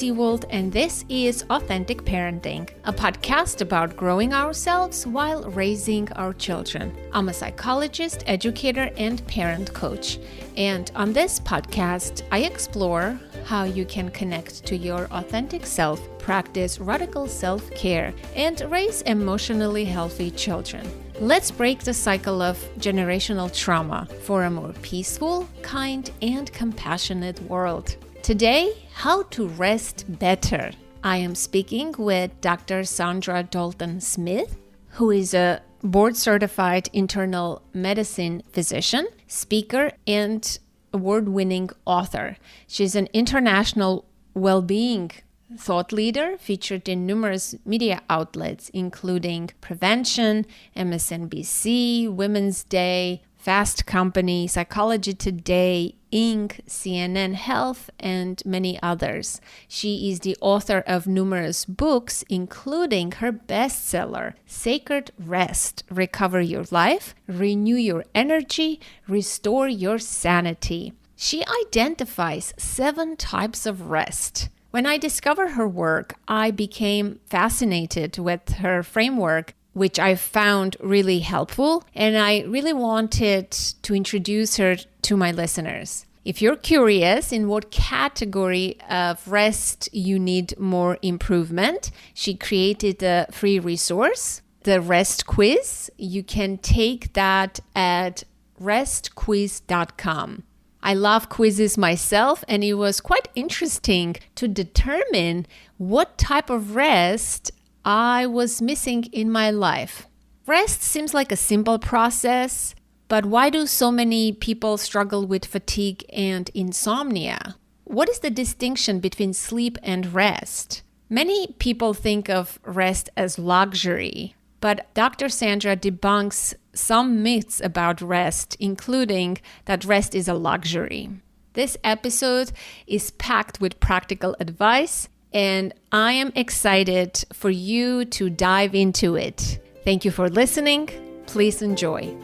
Seewald, and this is Authentic Parenting, a podcast about growing ourselves while raising our children. I'm a psychologist, educator, and parent coach. And on this podcast, I explore how you can connect to your authentic self, practice radical self-care, and raise emotionally healthy children. Let's break the cycle of generational trauma for a more peaceful, kind, and compassionate world. Today, how to rest better. I am speaking with Dr. Sandra Dalton-Smith, who is a board-certified internal medicine physician, speaker, and award-winning author. She's an international well-being thought leader featured in numerous media outlets, including Prevention, MSNBC, Women's Day, Fast Company, Psychology Today, Inc., CNN Health, and many others. She is the author of numerous books, including her bestseller, Sacred Rest, Recover Your Life, Renew Your Energy, Restore Your Sanity. She identifies 7 types of rest. When I discovered her work, I became fascinated with her framework, which I found really helpful, and I really wanted to introduce her to my listeners. If you're curious in what category of rest you need more improvement, she created a free resource, the Rest Quiz. You can take that at restquiz.com. I love quizzes myself, and it was quite interesting to determine what type of rest I was missing in my life. Rest seems like a simple process, but why do so many people struggle with fatigue and insomnia? What is the distinction between sleep and rest? Many people think of rest as luxury, but Dr. Sandra debunks some myths about rest, including that rest is a luxury. This episode is packed with practical advice, and I am excited for you to dive into it. Thank you for listening. Please enjoy.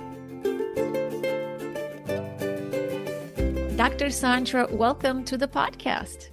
Dr. Sandra, welcome to the podcast.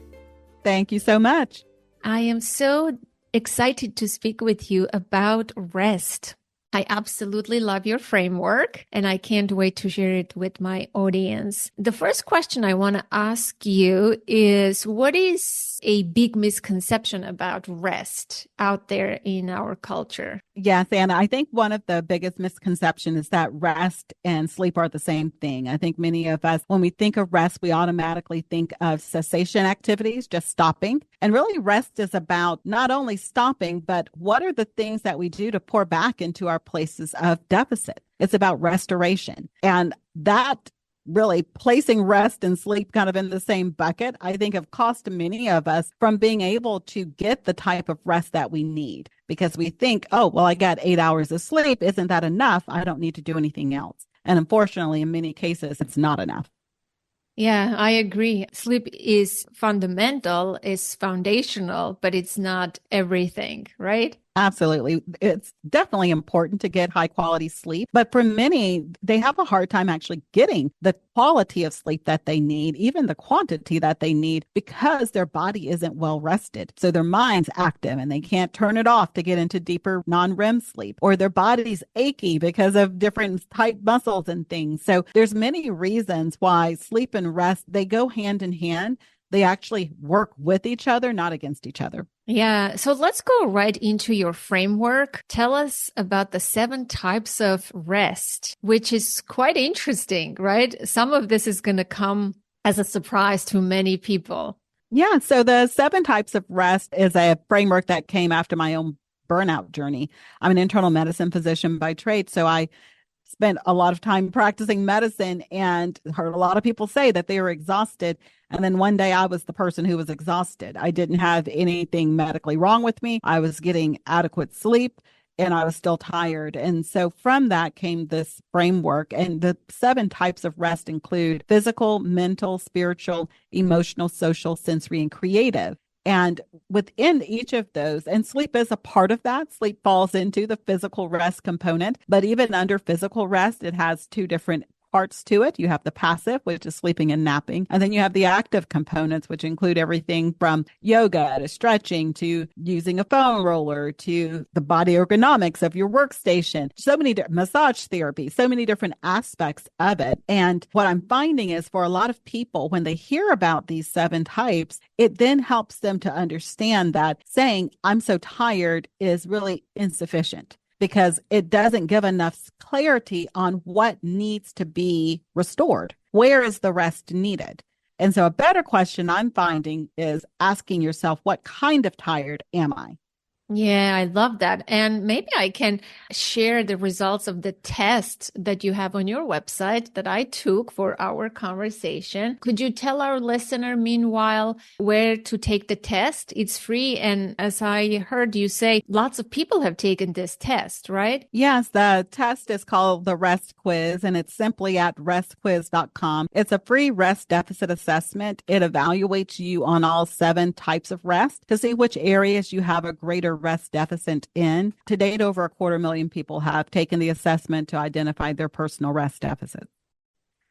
Thank you so much. I am so excited to speak with you about rest. I absolutely love your framework, and I can't wait to share it with my audience. The first question I want to ask you is, what is a big misconception about rest out there in our culture? Yes, Anna, I think one of the biggest misconceptions is that rest and sleep are the same thing. I think many of us, when we think of rest, we automatically think of cessation activities, just stopping. And really, rest is about not only stopping, but what are the things that we do to pour back into our places of deficit? It's about restoration. And that really placing rest and sleep kind of in the same bucket, I think have cost many of us from being able to get the type of rest that we need, because we think, oh, well, I got 8 hours of sleep. Isn't that enough? I don't need to do anything else. And unfortunately, in many cases, it's not enough. Yeah, I agree. Sleep is fundamental, is foundational, but it's not everything, right? Absolutely. It's definitely important to get high quality sleep, but for many, they have a hard time actually getting the quality of sleep that they need, even the quantity that they need, because their body isn't well rested. So their mind's active and they can't turn it off to get into deeper non-REM sleep, or their body's achy because of different tight muscles and things. So there's many reasons why sleep and rest, they go hand in hand. They actually work with each other, not against each other. Yeah. So let's go right into your framework. Tell us about the 7 types of rest, which is quite interesting, right? Some of this is going to come as a surprise to many people. Yeah. So the 7 types of rest is a framework that came after my own burnout journey. I'm an internal medicine physician by trade. So I spent a lot of time practicing medicine and heard a lot of people say that they were exhausted. And then one day I was the person who was exhausted. I didn't have anything medically wrong with me. I was getting adequate sleep and I was still tired. And so from that came this framework. And the 7 types of rest include physical, mental, spiritual, emotional, social, sensory, and creative. And within each of those, and sleep is a part of that, sleep falls into the physical rest component, but even under physical rest, it has 2 different parts to it. You have the passive, which is sleeping and napping. And then you have the active components, which include everything from yoga to stretching to using a foam roller to the body ergonomics of your workstation. So many massage therapy, so many different aspects of it. And what I'm finding is for a lot of people, when they hear about these 7 types, it then helps them to understand that saying, I'm so tired is really insufficient, because it doesn't give enough clarity on what needs to be restored. Where is the rest needed? And so a better question I'm finding is asking yourself, what kind of tired am I? Yeah, I love that. And maybe I can share the results of the test that you have on your website that I took for our conversation. Could you tell our listener, meanwhile, where to take the test? It's free. And as I heard you say, lots of people have taken this test, right? Yes, the test is called the REST quiz, and it's simply at restquiz.com. It's a free rest deficit assessment. It evaluates you on all 7 types of rest to see which areas you have a greater rest deficit in. To date, over 250,000 people have taken the assessment to identify their personal rest deficit.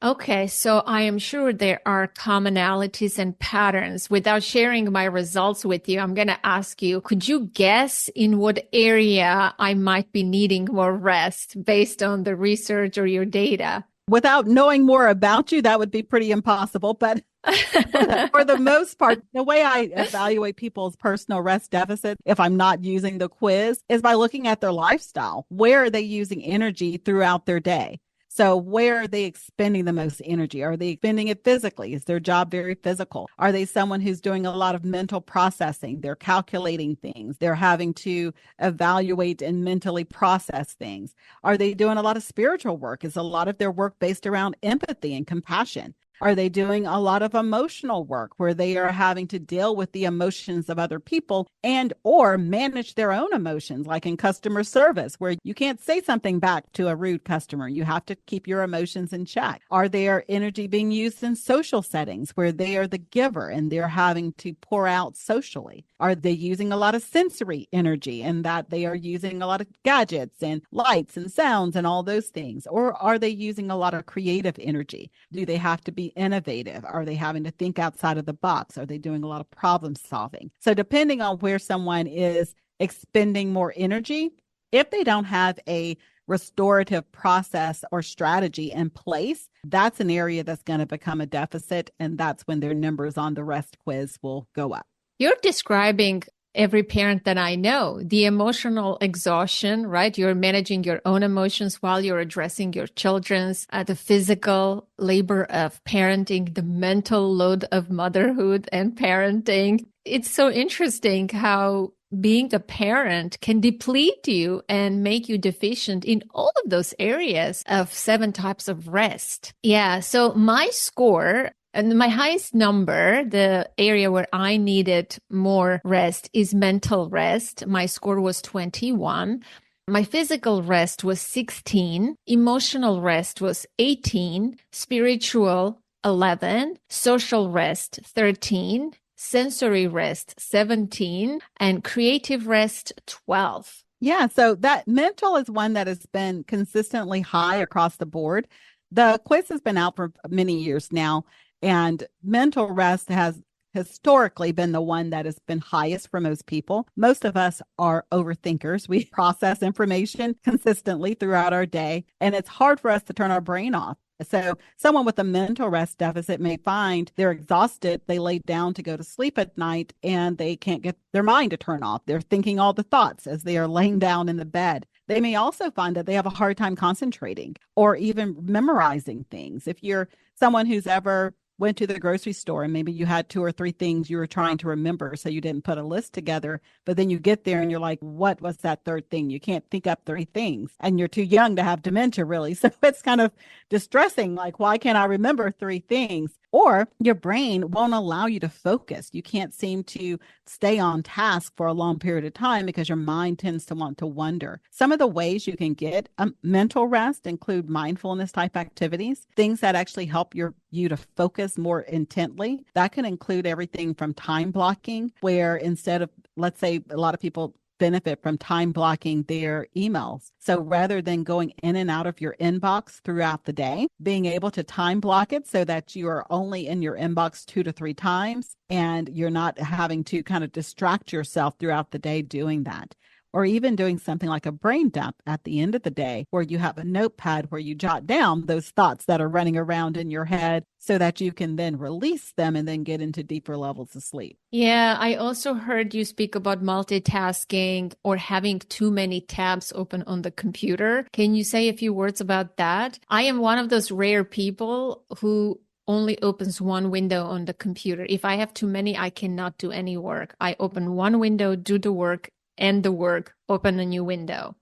Okay, so I am sure there are commonalities and patterns. Without sharing my results with you, I'm going to ask you, could you guess in what area I might be needing more rest based on the research or your data? Without knowing more about you, that would be pretty impossible. But for the most part, the way I evaluate people's personal rest deficit, if I'm not using the quiz, is by looking at their lifestyle. Where are they using energy throughout their day? So where are they expending the most energy? Are they expending it physically? Is their job very physical? Are they someone who's doing a lot of mental processing? They're calculating things. They're having to evaluate and mentally process things. Are they doing a lot of spiritual work? Is a lot of their work based around empathy and compassion? Are they doing a lot of emotional work where they are having to deal with the emotions of other people and or manage their own emotions, like in customer service, where you can't say something back to a rude customer. You have to keep your emotions in check. Are their energy being used in social settings where they are the giver and they're having to pour out socially? Are they using a lot of sensory energy in that they are using a lot of gadgets and lights and sounds and all those things? Or are they using a lot of creative energy? Do they have to be innovative? Are they having to think outside of the box? Are they doing a lot of problem solving? So depending on where someone is expending more energy, if they don't have a restorative process or strategy in place, that's an area that's going to become a deficit. And that's when their numbers on the REST quiz will go up. You're describing every parent that I know, the emotional exhaustion, right? You're managing your own emotions while you're addressing your children's, the physical labor of parenting, the mental load of motherhood and parenting. It's so interesting how being a parent can deplete you and make you deficient in all of those areas of 7 types of rest. Yeah. So my score, and my highest number, the area where I needed more rest, is mental rest. My score was 21. My physical rest was 16. Emotional rest was 18. Spiritual, 11. Social rest, 13. Sensory rest, 17. And creative rest, 12. Yeah. So that mental is one that has been consistently high across the board. The quiz has been out for many years now. And mental rest has historically been the one that has been highest for most people. Most of us are overthinkers. We process information consistently throughout our day, and it's hard for us to turn our brain off. So someone with a mental rest deficit may find they're exhausted. They lay down to go to sleep at night and they can't get their mind to turn off. They're thinking all the thoughts as they are laying down in the bed. They may also find that they have a hard time concentrating or even memorizing things. If you're someone who's ever went to the grocery store and maybe you had 2 or 3 things you were trying to remember, so you didn't put a list together, but then you get there and you're like, what was that 3rd thing? You can't think up 3 things and you're too young to have dementia, really. So it's kind of distressing. Like, why can't I remember 3 things? Or your brain won't allow you to focus. You can't seem to stay on task for a long period of time because your mind tends to want to wander. Some of the ways you can get mental rest include mindfulness type activities, things that actually help you to focus more intently. That can include everything from time blocking, where instead of, let's say, a lot of people benefit from time blocking their emails. So rather than going in and out of your inbox throughout the day, being able to time block it so that you are only in your inbox 2 to 3 times and you're not having to kind of distract yourself throughout the day doing that. Or even doing something like a brain dump at the end of the day, where you have a notepad where you jot down those thoughts that are running around in your head so that you can then release them and then get into deeper levels of sleep. Yeah, I also heard you speak about multitasking or having too many tabs open on the computer. Can you say a few words about that? I am one of those rare people who only opens one window on the computer. If I have too many, I cannot do any work. I open one window, do the work, end the work, open a new window.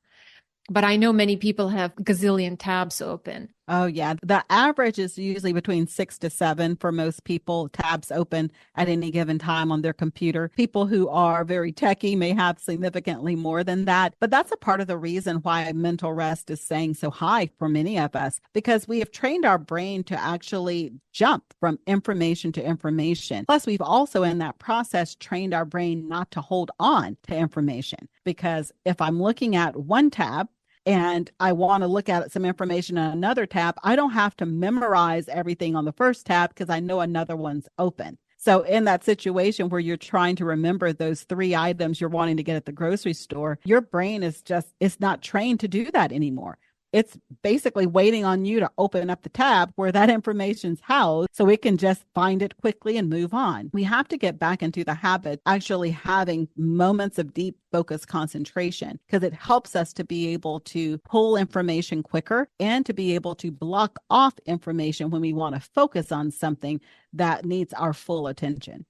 But I know many people have gazillion tabs open. Oh, yeah. The average is usually between 6 to 7 for most people, tabs open at any given time on their computer. People who are very techie may have significantly more than that. But that's a part of the reason why mental rest is staying so high for many of us, because we have trained our brain to actually jump from information to information. Plus, we've also in that process trained our brain not to hold on to information, because if I'm looking at one tab, and I want to look at some information on another tab, I don't have to memorize everything on the first tab because I know another one's open. So in that situation where you're trying to remember those 3 items you're wanting to get at the grocery store, your brain it's not trained to do that anymore. It's basically waiting on you to open up the tab where that information's housed so it can just find it quickly and move on. We have to get back into the habit actually having moments of deep focus concentration, because it helps us to be able to pull information quicker and to be able to block off information when we want to focus on something that needs our full attention.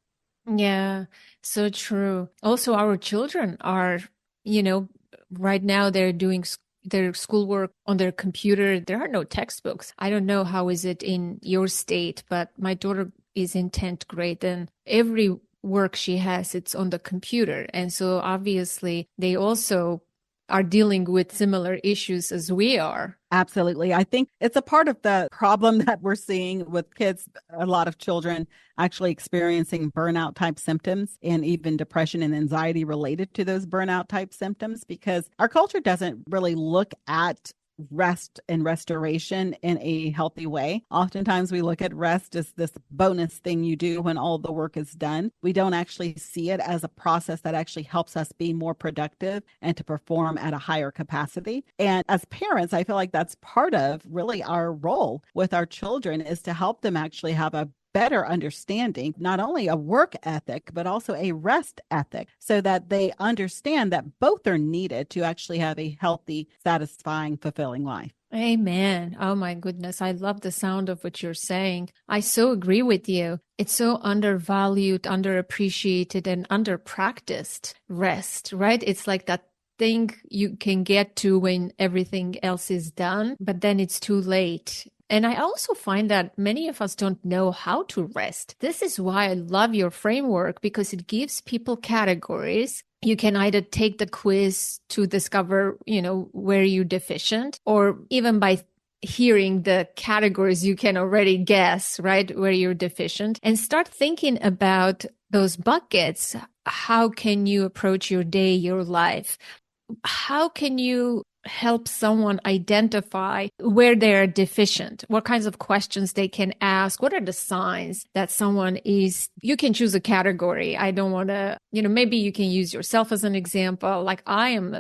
Yeah, so true. Also, our children are, right now they're doing their schoolwork on their computer. There are no textbooks. I don't know how is it in your state, but my daughter is in 10th grade and every work she has, it's on the computer. And so obviously they also are dealing with similar issues as we are. Absolutely. I think it's a part of the problem that we're seeing with kids, a lot of children actually experiencing burnout type symptoms and even depression and anxiety related to those burnout type symptoms, because our culture doesn't really look at rest and restoration in a healthy way. Oftentimes we look at rest as this bonus thing you do when all the work is done. We don't actually see it as a process that actually helps us be more productive and to perform at a higher capacity. And as parents, I feel like that's part of really our role with our children, is to help them actually have a better understanding, not only a work ethic, but also a rest ethic, so that they understand that both are needed to actually have a healthy, satisfying, fulfilling life. Amen. Oh my goodness. I love the sound of what you're saying. I so agree with you. It's so undervalued, underappreciated, and underpracticed rest, right? It's like that thing you can get to when everything else is done, but then it's too late. And I also find that many of us don't know how to rest. This is why I love your framework, because it gives people categories. You can either take the quiz to discover, where you're deficient, or even by hearing the categories, you can already guess, right, where you're deficient, and start thinking about those buckets. How can you approach your day, your life? How can you help someone identify where they're deficient? What kinds of questions they can ask? What are the signs that someone is? You can choose a category. I don't want to, maybe you can use yourself as an example. Like I am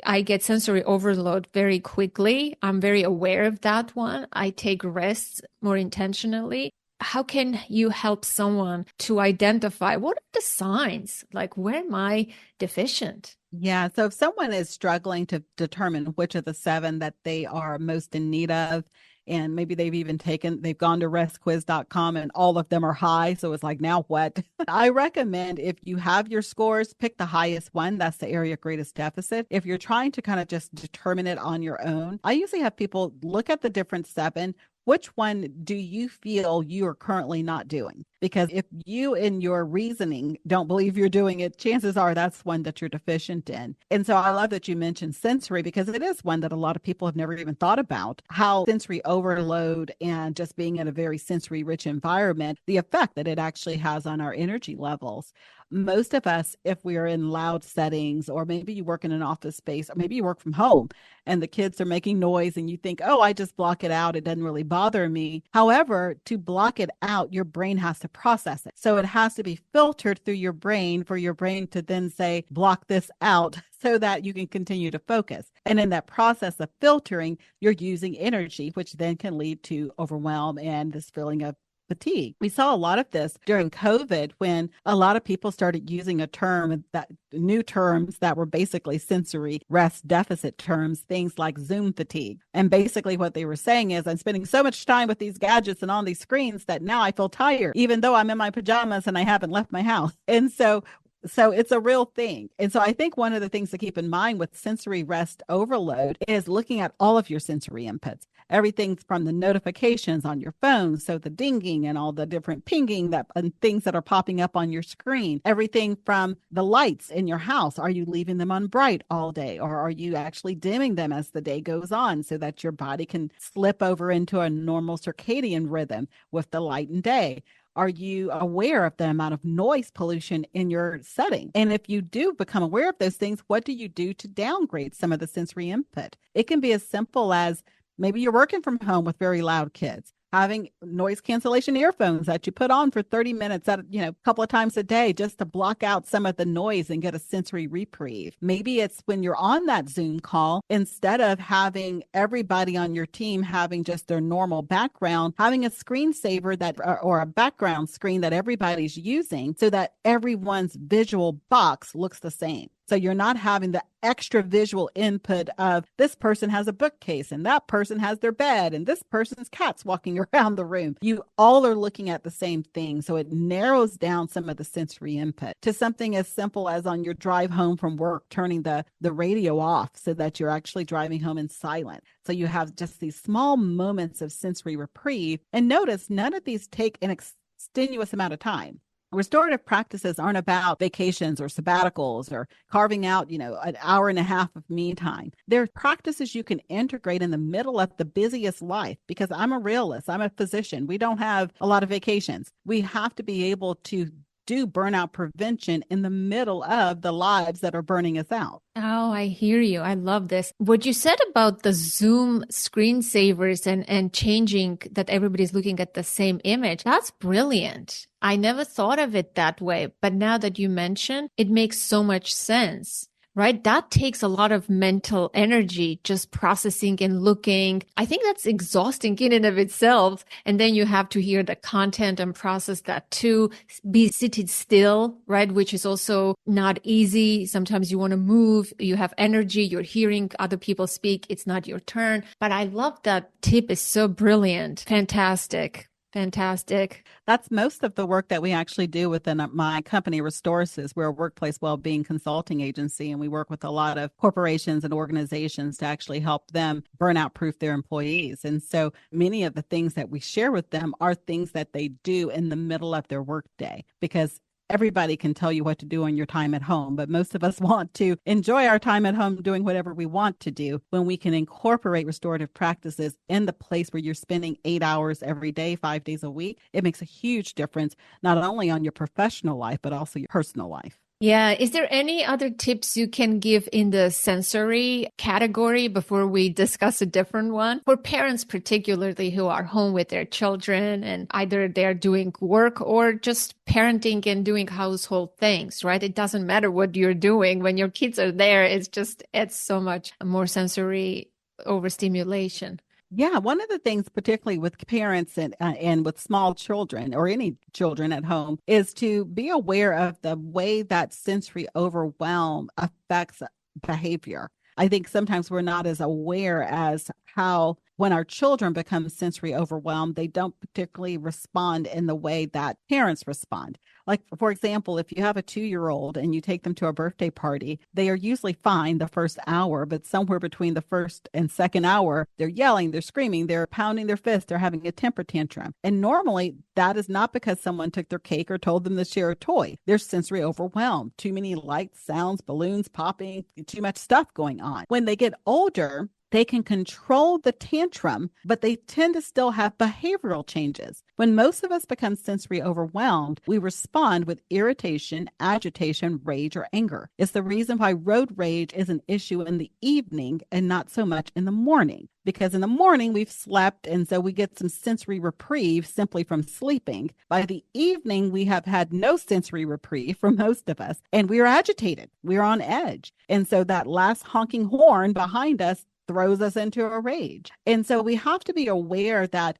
I get sensory overload very quickly. I'm very aware of that one. I take rests more intentionally. How can you help someone to identify what are the signs? Like, where am I deficient? Yeah. So if someone is struggling to determine which of the 7 that they are most in need of, and maybe they've gone to restquiz.com and all of them are high. So it's like, now what? I recommend, if you have your scores, pick the highest one. That's the area of greatest deficit. If you're trying to kind of just determine it on your own, I usually have people look at the different 7. Which one do you feel you are currently not doing? Because if you in your reasoning don't believe you're doing it, chances are that's one that you're deficient in. And so I love that you mentioned sensory, because it is one that a lot of people have never even thought about, how sensory overload and just being in a very sensory rich environment, the effect that it actually has on our energy levels. most of us, if we're in loud settings, or maybe you work in an office space, or maybe you work from home and the kids are making noise and you think, oh, I just block it out. It doesn't really bother me. However, to block it out, your brain has to process it. So it has to be filtered through your brain for your brain to then say, block this out so that you can continue to focus. And in that process of filtering, you're using energy, which then can lead to overwhelm and this feeling of fatigue. We saw a lot of this during COVID when a lot of people started using a term that new terms that were basically sensory rest deficit terms, things like Zoom fatigue. And basically what they were saying is, I'm spending so much time with these gadgets and on these screens that now I feel tired, even though I'm in my pajamas and I haven't left my house. And so it's a real thing. And so I think one of the things to keep in mind with sensory rest overload is looking at all of your sensory inputs, everything from the notifications on your phone. So the dinging and all the different pinging and things that are popping up on your screen, everything from the lights in your house. Are you leaving them on bright all day, or are you actually dimming them as the day goes on so that your body can slip over into a normal circadian rhythm with the light and day? Are you aware of the amount of noise pollution in your setting? And if you do become aware of those things, what do you do to downgrade some of the sensory input? It can be as simple as maybe you're working from home with very loud kids, having noise cancellation earphones that you put on for 30 minutes at, a couple of times a day just to block out some of the noise and get a sensory reprieve. Maybe it's when you're on that Zoom call, instead of having everybody on your team having just their normal background, having a screensaver or a background screen that everybody's using so that everyone's visual box looks the same. So you're not having the extra visual input of this person has a bookcase and that person has their bed and this person's cat's walking around the room. You all are looking at the same thing. So it narrows down some of the sensory input to something as simple as on your drive home from work, turning the radio off so that you're actually driving home in silence. So you have just these small moments of sensory reprieve. And notice none of these take an extenuous amount of time. Restorative practices aren't about vacations or sabbaticals or carving out, an hour and a half of me time. They're practices you can integrate in the middle of the busiest life, because I'm a realist. I'm a physician. We don't have a lot of vacations. We have to be able to do burnout prevention in the middle of the lives that are burning us out. Oh, I hear you. I love this. What you said about the Zoom screensavers and changing that everybody's looking at the same image, that's brilliant. I never thought of it that way, but now that you mention, it makes so much sense. Right? That takes a lot of mental energy, just processing and looking. I think that's exhausting in and of itself. And then you have to hear the content and process that too. Be seated still, right? Which is also not easy. Sometimes you want to move. You have energy. You're hearing other people speak. It's not your turn. But I love that tip. Is so brilliant. Fantastic. Fantastic. That's most of the work that we actually do within my company, Restorasis. We're a workplace well-being consulting agency, and we work with a lot of corporations and organizations to actually help them burnout proof their employees. And so many of the things that we share with them are things that they do in the middle of their workday, because everybody can tell you what to do on your time at home, but most of us want to enjoy our time at home doing whatever we want to do. When we can incorporate restorative practices in the place where you're spending 8 hours every day, 5 days a week, it makes a huge difference, not only on your professional life, but also your personal life. Yeah. Is there any other tips you can give in the sensory category before we discuss a different one? For parents, particularly who are home with their children and either they're doing work or just parenting and doing household things, right? It doesn't matter what you're doing. When your kids are there, it's so much more sensory overstimulation. Yeah, one of the things, particularly with parents and with small children or any children at home, is to be aware of the way that sensory overwhelm affects behavior. I think sometimes we're not as aware as how when our children become sensory overwhelmed, they don't particularly respond in the way that parents respond. Like, for example, if you have a 2-year-old and you take them to a birthday party, they are usually fine the first hour, but somewhere between the first and second hour, they're yelling, they're screaming, they're pounding their fists, they're having a temper tantrum. And normally that is not because someone took their cake or told them to share a toy. They're sensory overwhelmed. Too many lights, sounds, balloons popping, too much stuff going on. When they get older, they can control the tantrum, but they tend to still have behavioral changes. When most of us become sensory overwhelmed, we respond with irritation, agitation, rage, or anger. It's the reason why road rage is an issue in the evening and not so much in the morning. Because in the morning we've slept, and so we get some sensory reprieve simply from sleeping. By the evening, we have had no sensory reprieve for most of us, and we're agitated. We're on edge. And so that last honking horn behind us throws us into a rage. And so we have to be aware that,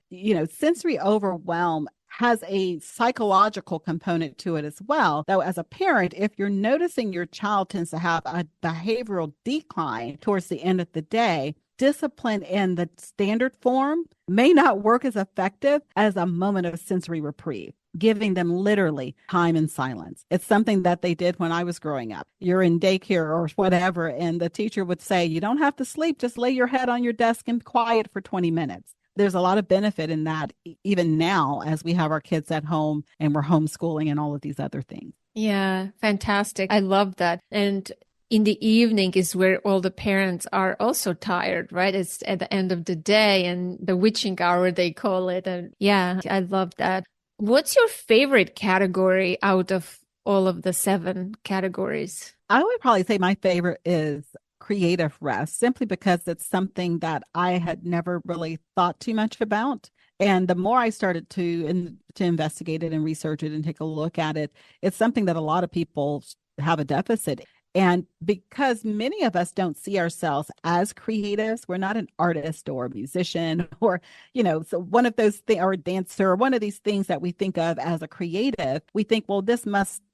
sensory overwhelm has a psychological component to it as well. Though as a parent, if you're noticing your child tends to have a behavioral decline towards the end of the day, discipline in the standard form may not work as effective as a moment of sensory reprieve, giving them literally time in silence. It's something that they did when I was growing up. You're in daycare or whatever, and the teacher would say, you don't have to sleep, just lay your head on your desk and quiet for 20 minutes. There's a lot of benefit in that, even now as we have our kids at home and we're homeschooling and all of these other things. Yeah, fantastic. I love that. And in the evening is where all the parents are also tired, right? It's at the end of the day and the witching hour, they call it. And yeah, I love that. What's your favorite category out of all of the 7 categories? I would probably say my favorite is creative rest, simply because it's something that I had never really thought too much about. And the more I started to investigate it and research it and take a look at it, it's something that a lot of people have a deficit. And because many of us don't see ourselves as creatives, we're not an artist or a musician or, so one of those things, or a dancer, or one of these things that we think of as a creative, we think, well, this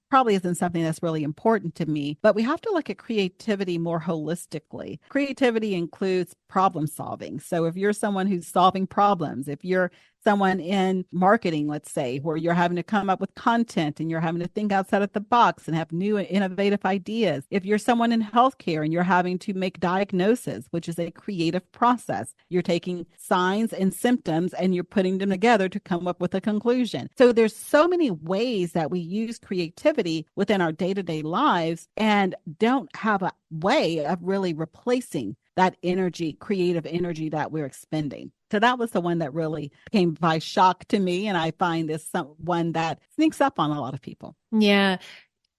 probably isn't something that's really important to me. But we have to look at creativity more holistically. Creativity includes problem solving. So if you're someone who's solving problems, if you're someone in marketing, let's say, where you're having to come up with content and you're having to think outside of the box and have new and innovative ideas. If you're someone in healthcare and you're having to make diagnosis, which is a creative process, you're taking signs and symptoms and you're putting them together to come up with a conclusion. So there's so many ways that we use creativity within our day-to-day lives and don't have a way of really replacing that energy, creative energy that we're expending. So that was the one that really came by shock to me. And I find this one that sneaks up on a lot of people. Yeah,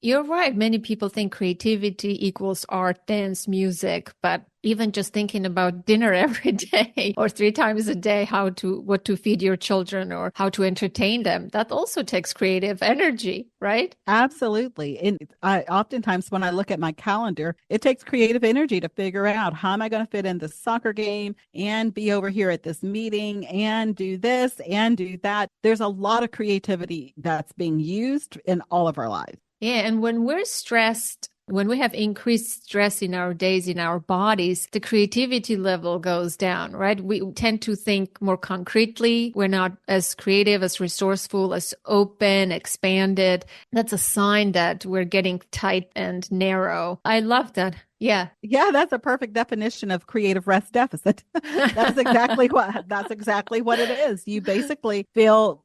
you're right. Many people think creativity equals art, dance, music, but even just thinking about dinner every day or 3 times a day, what to feed your children or how to entertain them, that also takes creative energy, right? Absolutely. And oftentimes when I look at my calendar, it takes creative energy to figure out how am I going to fit in the soccer game and be over here at this meeting and do this and do that. There's a lot of creativity that's being used in all of our lives. Yeah. And when we're stressed, when we have increased stress in our days, in our bodies, the creativity level goes down, right? We tend to think more concretely. We're not as creative, as resourceful, as open, expanded. That's a sign that we're getting tight and narrow. I love that. Yeah. Yeah, that's a perfect definition of creative rest deficit. That's exactly what it is. You basically feel,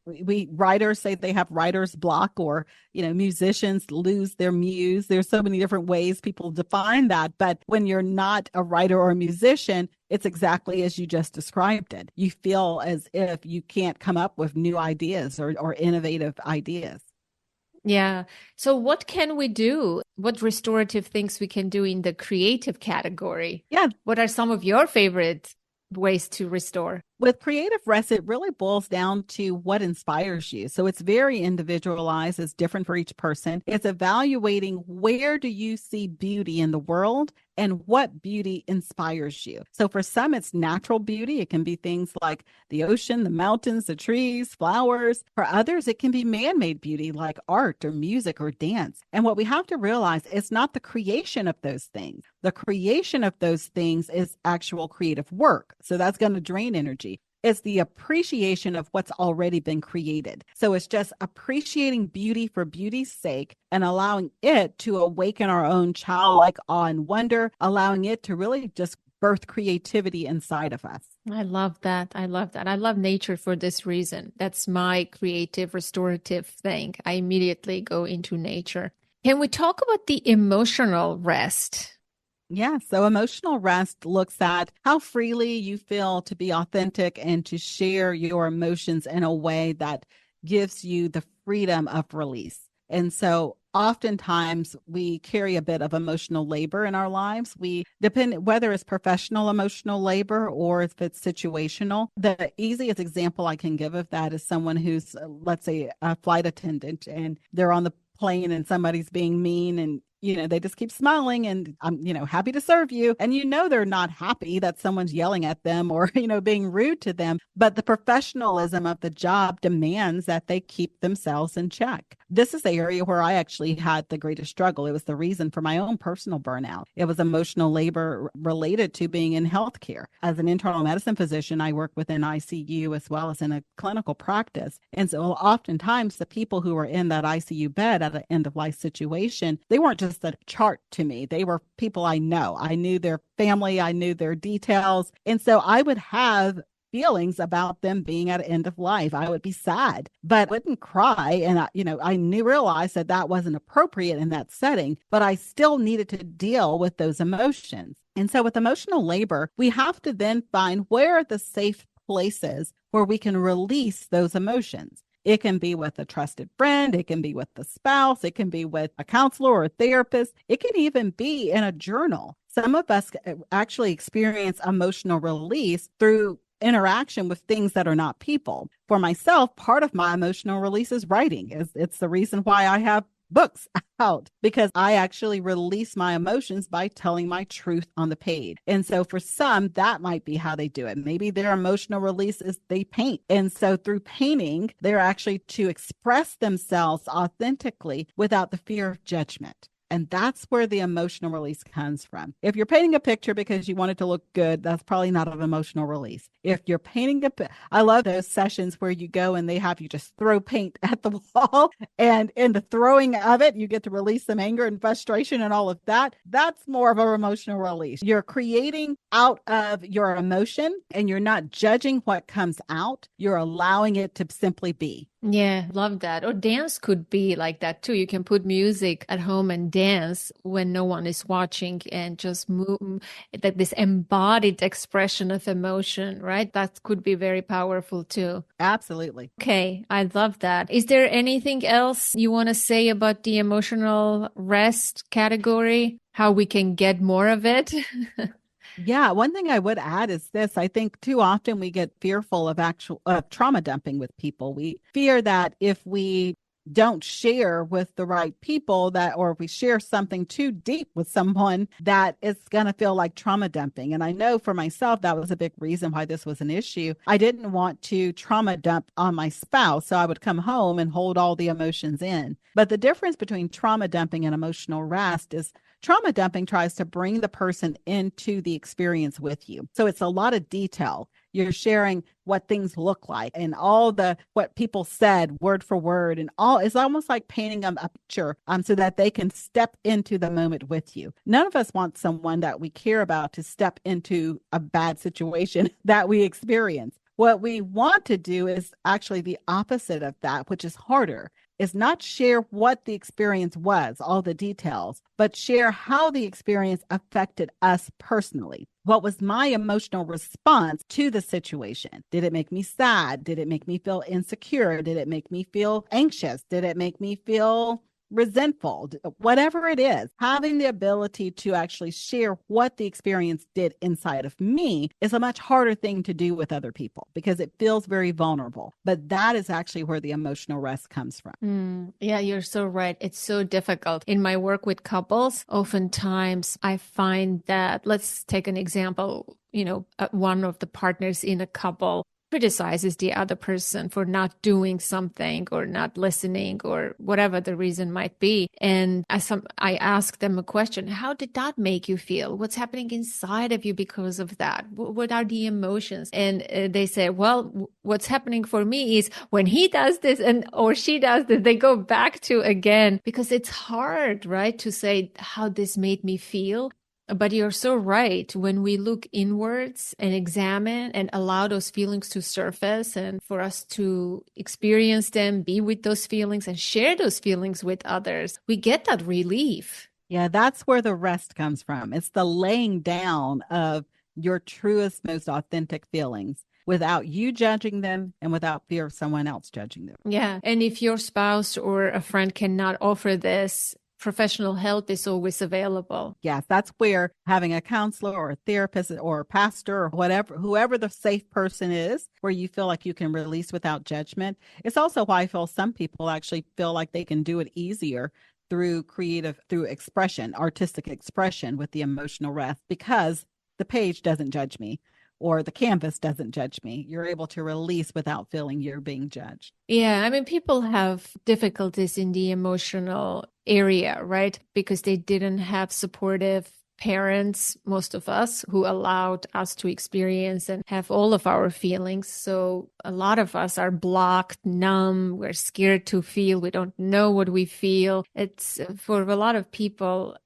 writers say they have writer's block, or, musicians lose their muse. There's so many different ways people define that. But when you're not a writer or a musician, it's exactly as you just described it. You feel as if you can't come up with new ideas or innovative ideas. Yeah. So what can we do? What restorative things we can do in the creative category? Yeah. What are some of your favorite ways to restore? With creative rest, it really boils down to what inspires you. So it's very individualized. It's different for each person. It's evaluating where do you see beauty in the world and what beauty inspires you. So for some, it's natural beauty. It can be things like the ocean, the mountains, the trees, flowers. For others, it can be man-made beauty like art or music or dance. And what we have to realize is not the creation of those things. The creation of those things is actual creative work. So that's going to drain energy. It's the appreciation of what's already been created. So it's just appreciating beauty for beauty's sake and allowing it to awaken our own childlike awe and wonder, allowing it to really just birth creativity inside of us. I love that. I love that. I love nature for this reason. That's my creative, restorative thing. I immediately go into nature. Can we talk about the emotional rest? Yeah, so emotional rest looks at how freely you feel to be authentic and to share your emotions in a way that gives you the freedom of release. And so oftentimes we carry a bit of emotional labor in our lives. We depend whether it's professional emotional labor or if it's situational. The easiest example I can give of that is someone who's, let's say, a flight attendant and they're on the plane and somebody's being mean and they just keep smiling and I'm, happy to serve you. And they're not happy that someone's yelling at them or, being rude to them. But the professionalism of the job demands that they keep themselves in check. This is the area where I actually had the greatest struggle. It was the reason for my own personal burnout. It was emotional labor related to being in healthcare. As an internal medicine physician, I work within ICU as well as in a clinical practice. And so oftentimes the people who were in that ICU bed at an end of life situation, they weren't just a chart to me. They were people I know. I knew their family. I knew their details. And so I would have feelings about them being at end of life. I would be sad, but I wouldn't cry. And I realized that that wasn't appropriate in that setting, but I still needed to deal with those emotions. And so with emotional labor, we have to then find where are the safe places where we can release those emotions. It can be with a trusted friend. It can be with the spouse. It can be with a counselor or a therapist. It can even be in a journal. Some of us actually experience emotional release through interaction with things that are not people. For myself, part of my emotional release is writing. It's the reason why I have books out, because I actually release my emotions by telling my truth on the page. And so for some, that might be how they do it. Maybe their emotional release is they paint. And so through painting, they're actually to express themselves authentically without the fear of judgment. And that's where the emotional release comes from. If you're painting a picture because you want it to look good, that's probably not an emotional release. If you're painting I love those sessions where you go and they have you just throw paint at the wall. And in the throwing of it, you get to release some anger and frustration and all of that. That's more of an emotional release. You're creating out of your emotion and you're not judging what comes out. You're allowing it to simply be. Yeah, love that. Or dance could be like that too. You can put music at home and dance when no one is watching and just move, that this embodied expression of emotion, right? That could be very powerful too. Absolutely. Okay, I love that. Is there anything else you want to say about the emotional rest category? How we can get more of it? Yeah, one thing I would add is this. I think too often we get fearful of trauma dumping with people. We fear that if we don't share with the right people or if we share something too deep with someone, that it's going to feel like trauma dumping. And I know for myself, that was a big reason why this was an issue. I didn't want to trauma dump on my spouse. So I would come home and hold all the emotions in. But the difference between trauma dumping and emotional rest is trauma dumping tries to bring the person into the experience with you. So it's a lot of detail. You're sharing what things look like and what people said word for word and all. It's almost like painting them a picture so that they can step into the moment with you. None of us want someone that we care about to step into a bad situation that we experience. What we want to do is actually the opposite of that, which is harder. Is not share what the experience was, all the details, but share how the experience affected us personally. What was my emotional response to the situation? Did it make me sad? Did it make me feel insecure? Did it make me feel anxious? Did it make me feel resentful? Whatever it is, having the ability to actually share what the experience did inside of me is a much harder thing to do with other people because it feels very vulnerable. But that is actually where the emotional rest comes from. Yeah, you're so right. It's so difficult. In my work with couples, oftentimes I find that, let's take an example, one of the partners in a couple criticizes the other person for not doing something or not listening or whatever the reason might be. And I ask them a question, how did that make you feel? What's happening inside of you because of that? What are the emotions? And they say, well, what's happening for me is when he does this or she does this, they go back to again, because it's hard, right, to say how this made me feel. But you're so right. When we look inwards and examine and allow those feelings to surface and for us to experience them, be with those feelings and share those feelings with others, we get that relief. Yeah, that's where the rest comes from. It's the laying down of your truest, most authentic feelings without you judging them and without fear of someone else judging them. Yeah. And if your spouse or a friend cannot offer this, professional help is always available. Yes, that's where having a counselor or a therapist or a pastor or whatever, whoever the safe person is, where you feel like you can release without judgment. It's also why I feel some people actually feel like they can do it easier through expression, artistic expression with the emotional rest, because the page doesn't judge me or the canvas doesn't judge me. You're able to release without feeling you're being judged. Yeah, I mean, people have difficulties in the emotional area, right? Because they didn't have supportive parents, most of us, who allowed us to experience and have all of our feelings. So a lot of us are blocked, numb, we're scared to feel, we don't know what we feel. It's for a lot of people,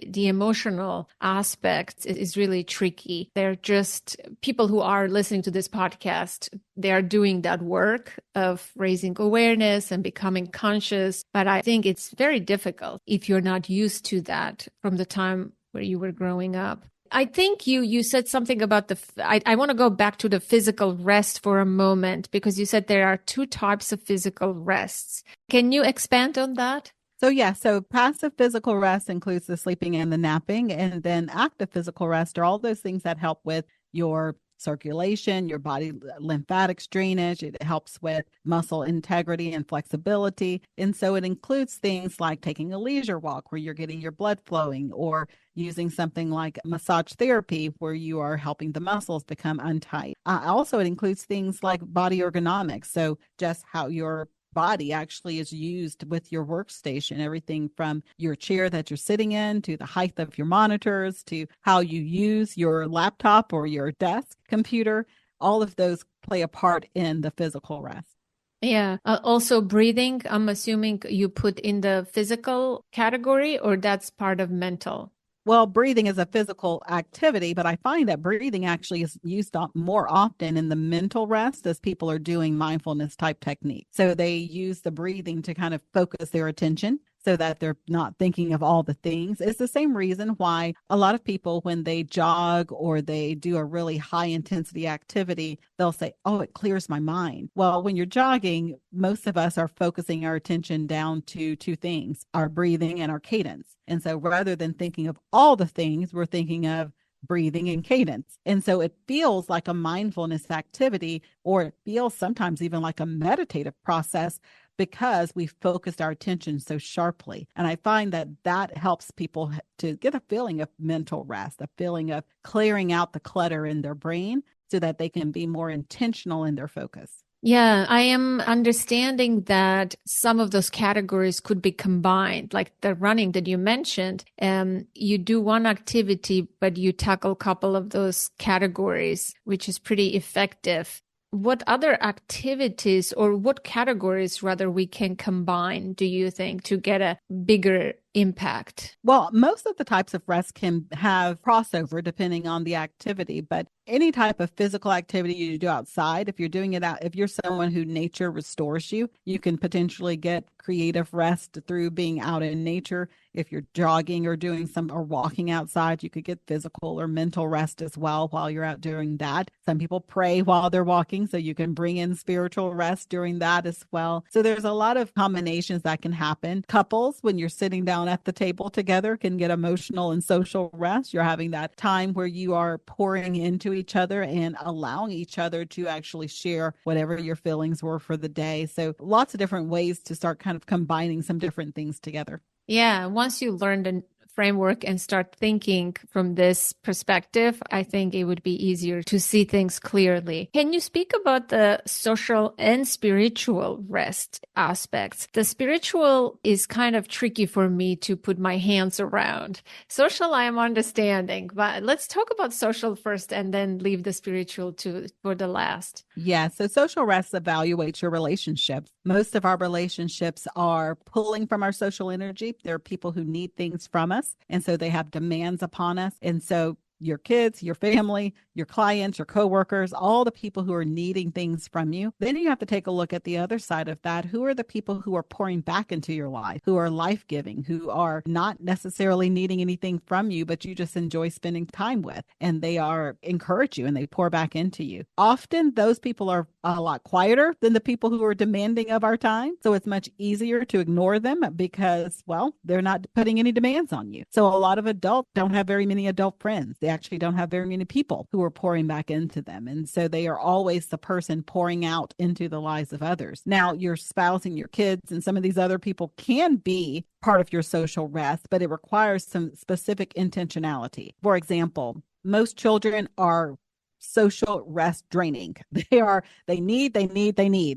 the emotional aspect is really tricky. They're just people who are listening to this podcast. They are doing that work of raising awareness and becoming conscious. But I think it's very difficult if you're not used to that from the time where you were growing up. I think you said something about I want to go back to the physical rest for a moment, because you said there are two types of physical rests. Can you expand on that? So passive physical rest includes the sleeping and the napping, and then active physical rest are all those things that help with your circulation, your body lymphatics drainage. It helps with muscle integrity and flexibility. And so it includes things like taking a leisure walk where you're getting your blood flowing, or using something like massage therapy where you are helping the muscles become untight. Also, it includes things like body ergonomics. So just how your body actually is used with your workstation, everything from your chair that you're sitting in to the height of your monitors to how you use your laptop or your desk computer. All of those play a part in the physical rest. Yeah. Also breathing, I'm assuming you put in the physical category, or that's part of mental. Well, breathing is a physical activity, but I find that breathing actually is used more often in the mental rest as people are doing mindfulness type techniques. So they use the breathing to kind of focus their attention so that they're not thinking of all the things. It's the same reason why a lot of people, when they jog or they do a really high intensity activity, they'll say, oh, it clears my mind. Well, when you're jogging, most of us are focusing our attention down to two things, our breathing and our cadence. And so rather than thinking of all the things, we're thinking of breathing and cadence. And so it feels like a mindfulness activity, or it feels sometimes even like a meditative process, because we focused our attention so sharply. And I find that that helps people to get a feeling of mental rest, a feeling of clearing out the clutter in their brain so that they can be more intentional in their focus. Yeah, I am understanding that some of those categories could be combined, like the running that you mentioned. You do one activity, but you tackle a couple of those categories, which is pretty effective. What other activities, or what categories rather, we can combine, do you think, to get a bigger impact? Well, most of the types of rest can have crossover depending on the activity, but any type of physical activity you do outside, if you're doing it out, if you're someone who nature restores you, you can potentially get creative rest through being out in nature. If you're jogging or or walking outside, you could get physical or mental rest as well while you're out doing that. Some people pray while they're walking, so you can bring in spiritual rest during that as well. So there's a lot of combinations that can happen. Couples, when you're sitting down at the table together, can get emotional and social rest. You're having that time where you are pouring into each other and allowing each other to actually share whatever your feelings were for the day. So lots of different ways to start kind of combining some different things together. Yeah, once you learn the framework and start thinking from this perspective, I think it would be easier to see things clearly. Can you speak about the social and spiritual rest aspects? The spiritual is kind of tricky for me to put my hands around. Social, I am understanding, but let's talk about social first and then leave the spiritual for the last. Yeah, so social rest evaluates your relationships. Most of our relationships are pulling from our social energy. There are people who need things from us, and so they have demands upon us. And so your kids, your family, your clients, your coworkers, all the people who are needing things from you. Then you have to take a look at the other side of that. Who are the people who are pouring back into your life, who are life-giving, who are not necessarily needing anything from you, but you just enjoy spending time with, and they are encourage you and they pour back into you. Often those people are a lot quieter than the people who are demanding of our time. So it's much easier to ignore them because, well, they're not putting any demands on you. So a lot of adults don't have very many adult friends. They actually don't have very many people who are pouring back into them. And so they are always the person pouring out into the lives of others. Now, your spouse and your kids and some of these other people can be part of your social rest, but it requires some specific intentionality. For example, most children are social rest draining. They need.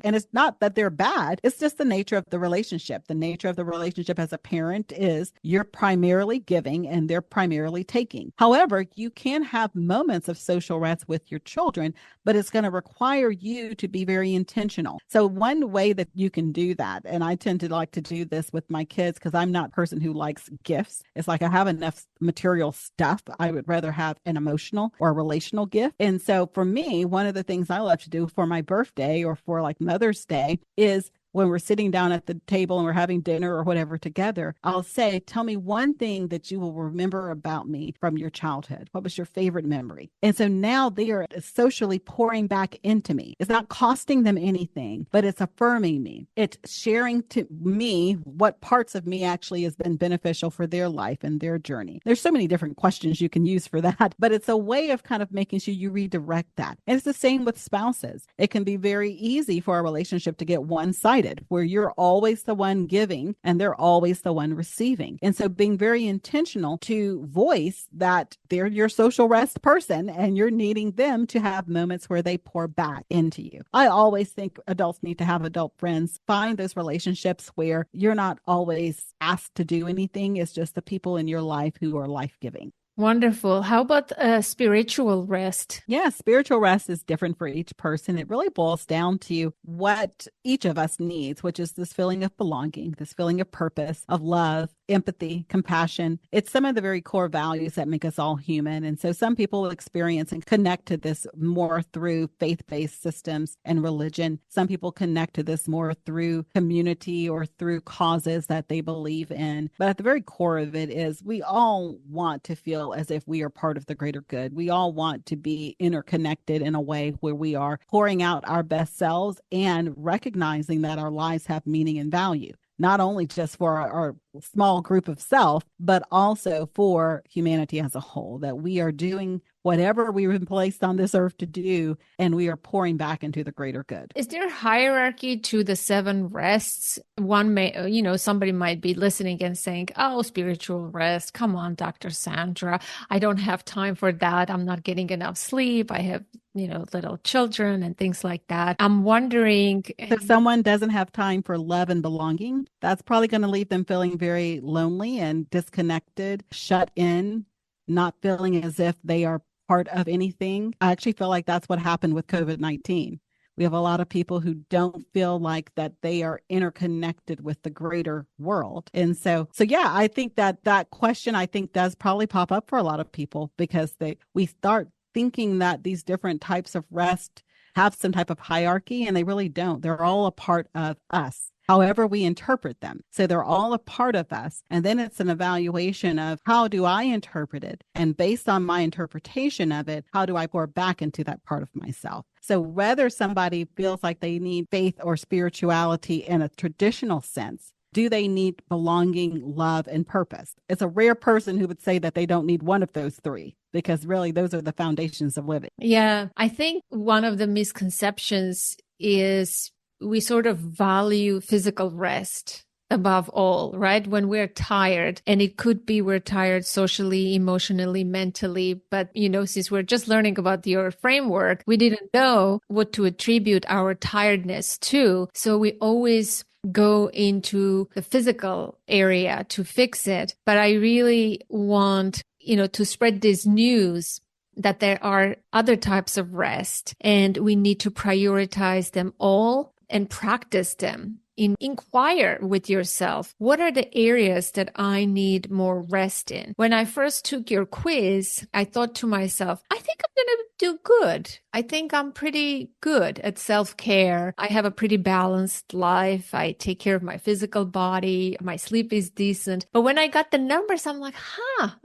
And it's not that they're bad. It's just the nature of the relationship. The nature of the relationship as a parent is you're primarily giving and they're primarily taking. However, you can have moments of social rest with your children, but it's going to require you to be very intentional. So one way that you can do that, and I tend to like to do this with my kids because I'm not a person who likes gifts. It's like I have enough material stuff. I would rather have an emotional or a relational gift. And so for me, one of the things I love to do for my birthday or for like Mother's Day is when we're sitting down at the table and we're having dinner or whatever together, I'll say, tell me one thing that you will remember about me from your childhood. What was your favorite memory? And so now they are socially pouring back into me. It's not costing them anything, but it's affirming me. It's sharing to me what parts of me actually has been beneficial for their life and their journey. There's so many different questions you can use for that, but it's a way of kind of making sure you redirect that. And it's the same with spouses. It can be very easy for a relationship to get one-sided, where you're always the one giving and they're always the one receiving. And so being very intentional to voice that they're your social rest person and you're needing them to have moments where they pour back into you. I always think adults need to have adult friends. Find those relationships where you're not always asked to do anything. It's just the people in your life who are life-giving. Wonderful. How about spiritual rest? Yeah, spiritual rest is different for each person. It really boils down to what each of us needs, which is this feeling of belonging, this feeling of purpose, of love, empathy, compassion. It's some of the very core values that make us all human. And so some people will experience and connect to this more through faith-based systems and religion. Some people connect to this more through community or through causes that they believe in. But at the very core of it is we all want to feel as if we are part of the greater good. We all want to be interconnected in a way where we are pouring out our best selves and recognizing that our lives have meaning and value, not only just for our small group of self, but also for humanity as a whole, that we are doing whatever we've been placed on this earth to do, and we are pouring back into the greater good. Is there hierarchy to the 7 rests? One may, somebody might be listening and saying, oh, spiritual rest. Come on, Dr. Sandra. I don't have time for that. I'm not getting enough sleep. I have, little children and things like that. I'm wondering. If someone doesn't have time for love and belonging, that's probably going to leave them feeling very lonely and disconnected, shut in, not feeling as if they are part of anything. I actually feel like that's what happened with COVID-19. We have a lot of people who don't feel like that they are interconnected with the greater world. And so yeah, I think that question, I think, does probably pop up for a lot of people because we start thinking that these different types of rest have some type of hierarchy, and they really don't. They're all a part of us, however we interpret them. So they're all a part of us. And then it's an evaluation of how do I interpret it? And based on my interpretation of it, how do I pour back into that part of myself? So whether somebody feels like they need faith or spirituality in a traditional sense, do they need belonging, love, and purpose? It's a rare person who would say that they don't need one of those 3, because really those are the foundations of living. Yeah, I think one of the misconceptions is we sort of value physical rest above all, right? When we're tired, and it could be we're tired socially, emotionally, mentally, but since we're just learning about your framework, we didn't know what to attribute our tiredness to. So we always go into the physical area to fix it. But I really want, to spread this news that there are other types of rest, and we need to prioritize them all and practice them inquire with yourself, what are the areas that I need more rest in? When I first took your quiz, I thought to myself, I think I'm going to do good. I think I'm pretty good at self-care. I have a pretty balanced life. I take care of my physical body. My sleep is decent. But when I got the numbers, I'm like,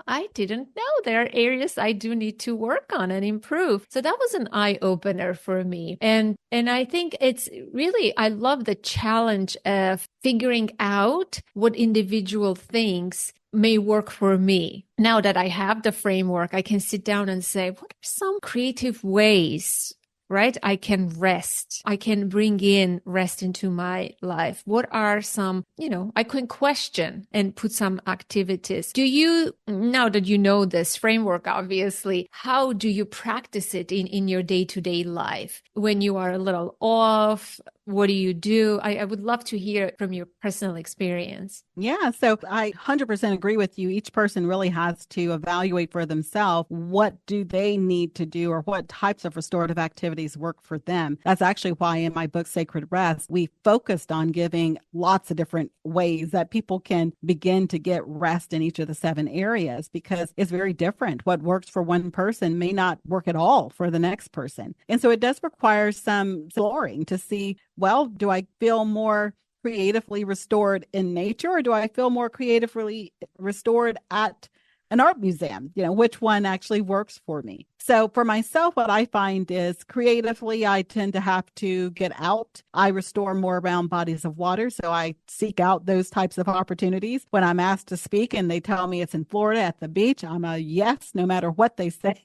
I didn't know there are areas I do need to work on and improve. So that was an eye-opener for me. And I think it's really, I love the challenge of figuring out what individual things may work for me. Now that I have the framework, I can sit down and say, what are some creative ways, right? I can rest. I can bring in rest into my life. What are some, I can question and put some activities. Now that you know this framework, obviously, how do you practice it in your day-to-day life? When you are a little off, what do you do? I would love to hear from your personal experience. Yeah, so I 100% agree with you. Each person really has to evaluate for themselves what do they need to do or what types of restorative activities work for them. That's actually why in my book, Sacred Rest, we focused on giving lots of different ways that people can begin to get rest in each of the 7 areas, because it's very different. What works for one person may not work at all for the next person. And so it does require some exploring to see, well, do I feel more creatively restored in nature, or do I feel more creatively restored at an art museum? Which one actually works for me? So for myself, what I find is creatively, I tend to have to get out. I restore more around bodies of water. So I seek out those types of opportunities. When I'm asked to speak and they tell me it's in Florida at the beach, I'm a yes, no matter what they say,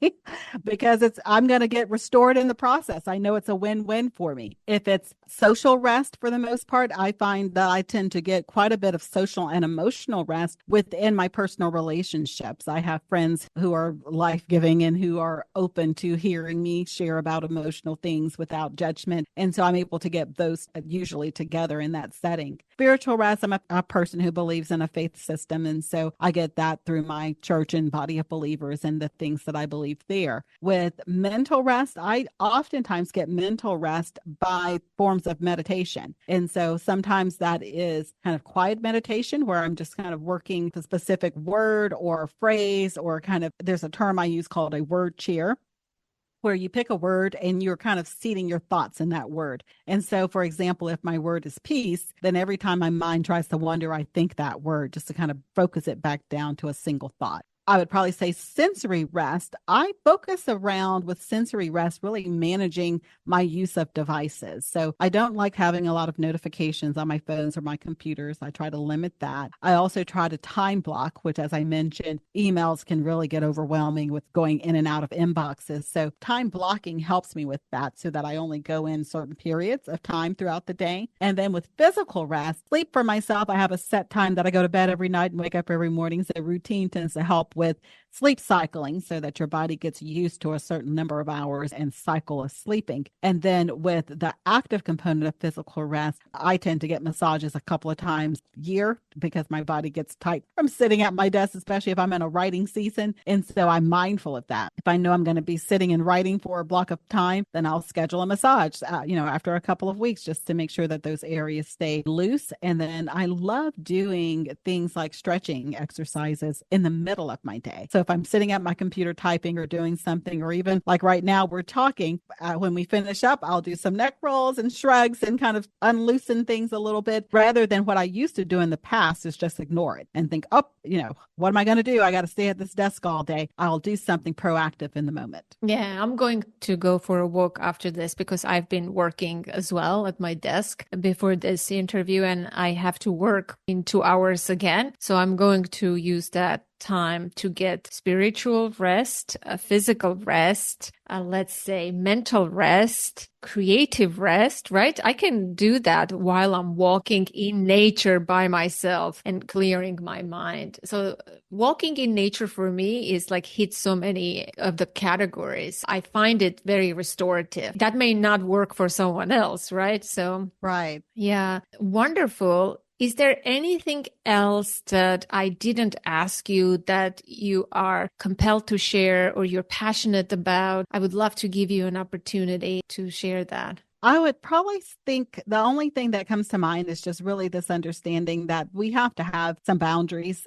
because I'm going to get restored in the process. I know it's a win-win for me. If it's social rest, for the most part, I find that I tend to get quite a bit of social and emotional rest within my personal relationships. I have friends who are life-giving and who are open to hearing me share about emotional things without judgment. And so I'm able to get those usually together in that setting. Spiritual rest, I'm a person who believes in a faith system. And so I get that through my church and body of believers and the things that I believe there. With mental rest, I oftentimes get mental rest by forms of meditation. And so sometimes that is kind of quiet meditation where I'm just kind of working the specific word or phrase, or there's a term I use called a word chair, where you pick a word and you're kind of seating your thoughts in that word. And so, for example, if my word is peace, then every time my mind tries to wander, I think that word just to kind of focus it back down to a single thought. I would probably say sensory rest. I focus around with sensory rest, really managing my use of devices. So I don't like having a lot of notifications on my phones or my computers. I try to limit that. I also try to time block, which, as I mentioned, emails can really get overwhelming with going in and out of inboxes. So time blocking helps me with that so that I only go in certain periods of time throughout the day. And then with physical rest, sleep for myself, I have a set time that I go to bed every night and wake up every morning. So routine tends to help with sleep cycling so that your body gets used to a certain number of hours and cycle of sleeping. And then with the active component of physical rest, I tend to get massages a couple of times a year because my body gets tight from sitting at my desk, especially if I'm in a writing season. And so I'm mindful of that. If I know I'm going to be sitting and writing for a block of time, then I'll schedule a massage, after a couple of weeks, just to make sure that those areas stay loose. And then I love doing things like stretching exercises in the middle of my day. So if I'm sitting at my computer typing or doing something, or even like right now we're talking, when we finish up, I'll do some neck rolls and shrugs and kind of unloosen things a little bit, rather than what I used to do in the past is just ignore it and think, what am I going to do? I got to stay at this desk all day. I'll do something proactive in the moment. Yeah, I'm going to go for a walk after this because I've been working as well at my desk before this interview, and I have to work in 2 hours again. So I'm going to use that time to get spiritual rest, physical rest, let's say mental rest, creative rest, right? I can do that while I'm walking in nature by myself and clearing my mind. So walking in nature for me is like hits so many of the categories. I find it very restorative. That may not work for someone else, right? So, right. Yeah, wonderful. Is there anything else that I didn't ask you that you are compelled to share or you're passionate about? I would love to give you an opportunity to share that. I would probably think the only thing that comes to mind is just really this understanding that we have to have some boundaries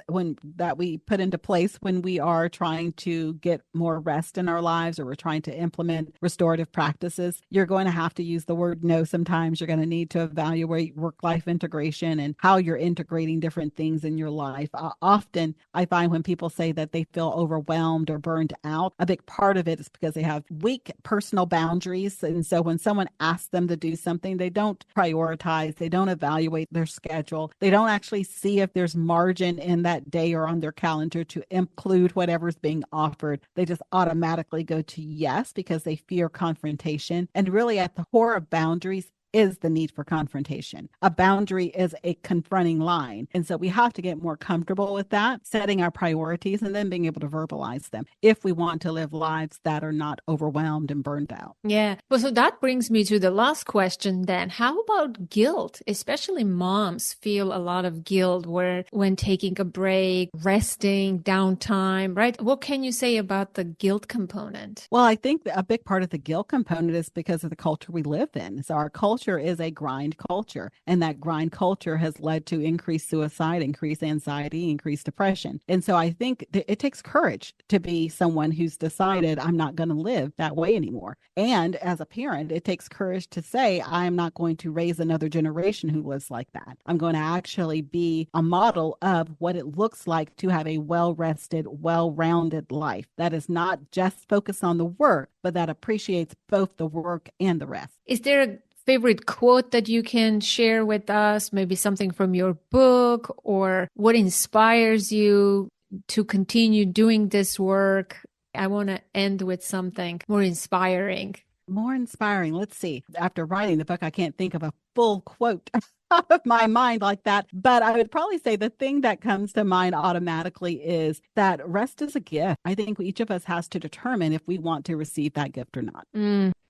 that we put into place when we are trying to get more rest in our lives, or we're trying to implement restorative practices. You're going to have to use the word no sometimes. You're going to need to evaluate work-life integration and how you're integrating different things in your life. Often I find when people say that they feel overwhelmed or burned out, a big part of it is because they have weak personal boundaries. And so when someone asks them to do something, they don't prioritize, they don't evaluate their schedule, they don't actually see if there's margin in that day or on their calendar to include whatever's being offered. They just automatically go to yes because they fear confrontation. And really at the core of boundaries is the need for confrontation. A boundary is a confronting line. And so we have to get more comfortable with that, setting our priorities and then being able to verbalize them if we want to live lives that are not overwhelmed and burned out. Yeah. Well, so that brings me to the last question then. How about guilt? Especially moms feel a lot of guilt when taking a break, resting, downtime, right? What can you say about the guilt component? Well, I think a big part of the guilt component is because of the culture we live in. So our culture is a grind culture, and that grind culture has led to increased suicide, increased anxiety, increased depression. And so I think it takes courage to be someone who's decided I'm not going to live that way anymore. And as a parent, it takes courage to say I'm not going to raise another generation who lives like that. I'm going to actually be a model of what it looks like to have a well-rested, well-rounded life that is not just focused on the work, but that appreciates both the work and the rest. Is there a favorite quote that you can share with us? Maybe something from your book, or what inspires you to continue doing this work? I want to end with something more inspiring. More inspiring. Let's see. After writing the book, I can't think of a full quote out of my mind like that. But I would probably say the thing that comes to mind automatically is that rest is a gift. I think each of us has to determine if we want to receive that gift or not.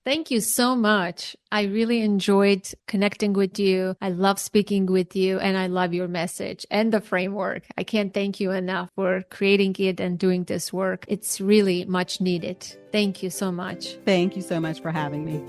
Thank you so much. I really enjoyed connecting with you. I love speaking with you, and I love your message and the framework. I can't thank you enough for creating it and doing this work. It's really much needed. Thank you so much. Thank you so much for having me.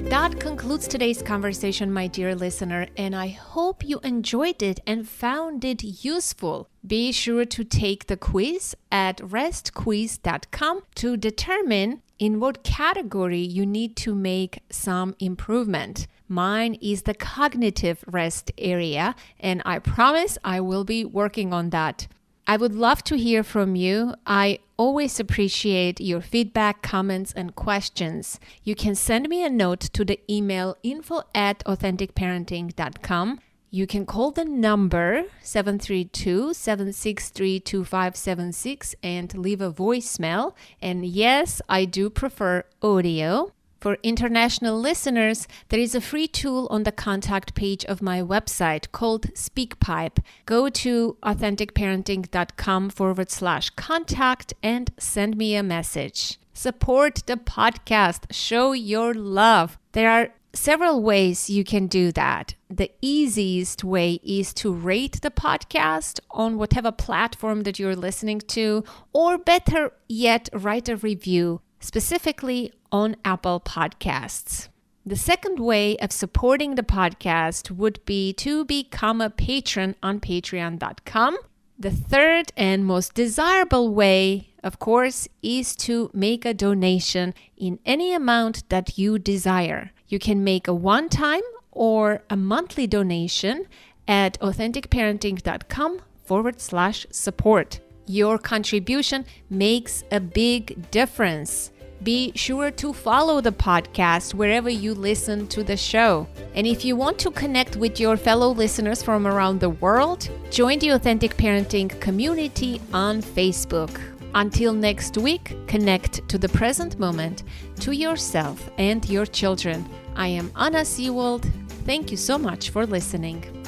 That concludes today's conversation, my dear listener, and I hope you enjoyed it and found it useful. Be sure to take the quiz at restquiz.com to determine in what category you need to make some improvement. Mine is the cognitive rest area, and I promise I will be working on that. I would love to hear from you. I always appreciate your feedback, comments, and questions. You can send me a note to the email info@authenticparenting.com. You can call the number 732-763-2576 and leave a voicemail. And yes, I do prefer audio. For international listeners, there is a free tool on the contact page of my website called SpeakPipe. Go to authenticparenting.com/contact and send me a message. Support the podcast. Show your love. There are several ways you can do that. The easiest way is to rate the podcast on whatever platform that you're listening to, or better yet, write a review, specifically on Apple Podcasts. The second way of supporting the podcast would be to become a patron on patreon.com. The third and most desirable way, of course, is to make a donation in any amount that you desire. You can make a one-time or a monthly donation at authenticparenting.com/support. Your contribution makes a big difference. Be sure to follow the podcast wherever you listen to the show. And if you want to connect with your fellow listeners from around the world, join the Authentic Parenting community on Facebook. Until next week, connect to the present moment, to yourself and your children. I am Anna Seewald. Thank you so much for listening.